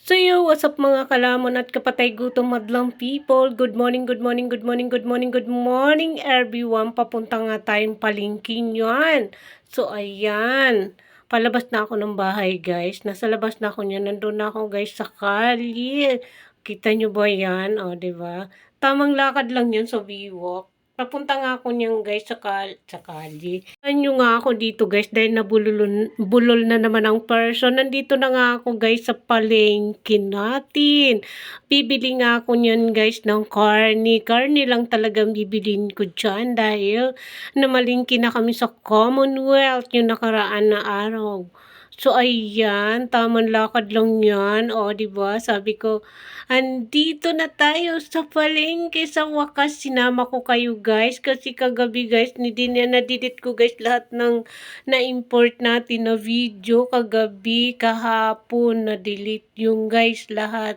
So yo, what's up mga kalamon at kapatay gutom madlang people? Good morning, good morning, good morning, good morning, good morning everyone. Papunta nga tayong palengke yan. So ayan, palabas na ako ng bahay guys. Nasa labas na ako niyan. Nandun na ako guys sa kalye. Kita nyo ba yan? O, diba? Tamang lakad lang yun sa Biwok. Papunta nga ako niyan guys sa kalye. Ano nga ako dito guys dahil bulol na naman ang person. Nandito na nga ako guys sa palengke natin. Bibili nga ako niyan guys ng karne. Karne lang talagang bibilin ko dyan dahil namalingki na kami sa Commonwealth yung nakaraan na araw. So, ayan, tamang lakad lang yan. O, diba? Sabi ko, andito na tayo sa palengke. Sa wakas, sinama ko kayo guys. Kasi kagabi guys, nadidit ko guys lahat ng na-import natin na video. Kagabi, kahapon, na-delete yung guys lahat.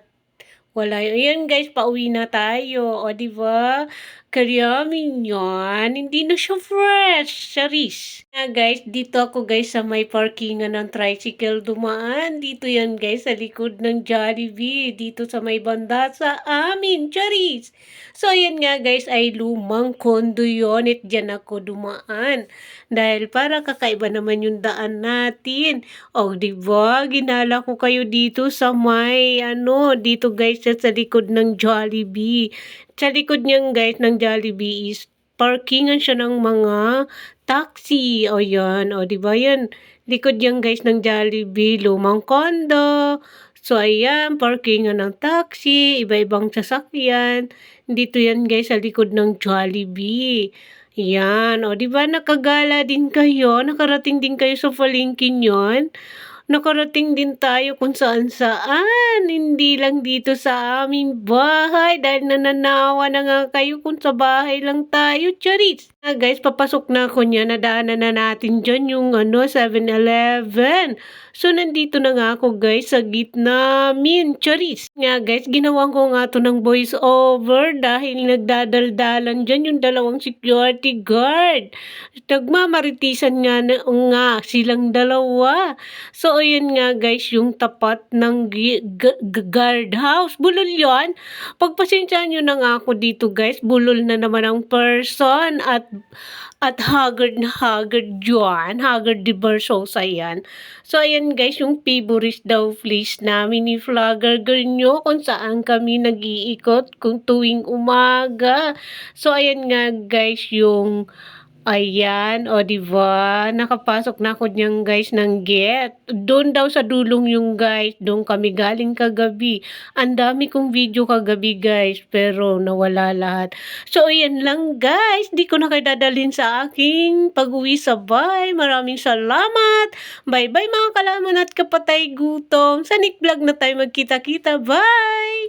Wala yun. Ayan guys, pauwi na tayo. O, diba? Karyamin yan. Hindi na siya fresh. Charis. Guys, dito ako guys sa may parkingan ng tricycle dumaan. Dito yan guys sa likod ng Jollibee. Dito sa may banda sa amin. Charis. So, ayan nga guys ay lumang kondo yun. At dyan ako dumaan. Dahil para kakaiba naman yung daan natin. O, diba? Ginala ko kayo dito sa may dito guys sa likod ng Jollibee. Sa likod niyan guys ng Jollibee is parkingan siya ng mga taxi. O yan, o diba yan? Likod yan guys ng Jollibee, lumang kondo. So ayan, parkingan ng taxi, iba-ibang sasakyan. Dito yan guys sa likod ng Jollibee. Yan, o diba nakagala din kayo? Nakarating din kayo sa palengke niyon? Nakarating din tayo kung saan-saan. Hindi lang dito sa aming bahay dahil nananawa na nga kayo kung sa bahay lang tayo. Charis! Guys, papasok na ako niya. Nadaanan na natin dyan yung 7-Eleven. So, nandito na nga ako guys sa gitna min. Charis! Nga guys, ginawan ko nga to ng voice over dahil nagdadaldalan dyan yung dalawang security guard. Nagmamaritisan nga silang dalawa. So, ayun nga guys, yung tapat ng guardhouse. Bulol yon. Pagpasensyaan nyo na nga ako dito guys, bulol na naman ang person at haggard na haggard yun. Haggard de Versosa yan. So, ayan guys, yung favorite daw place namin ni vlogger nyo kung saan kami nag-iikot kung tuwing umaga. So, ayan nga guys, yung ayan, o diba? Nakapasok na ako niyan guys ng get. Doon daw sa dulong yung guys. Doon kami galing kagabi. Ang dami kong video kagabi guys. Pero nawala lahat. So ayan lang guys. Di ko na kayo dadalhin sa aking pag-uwi sa bahay. Maraming salamat. Bye bye mga kalaman at kapatay gutom. Sa Nick Vlog na tayo magkita-kita. Bye!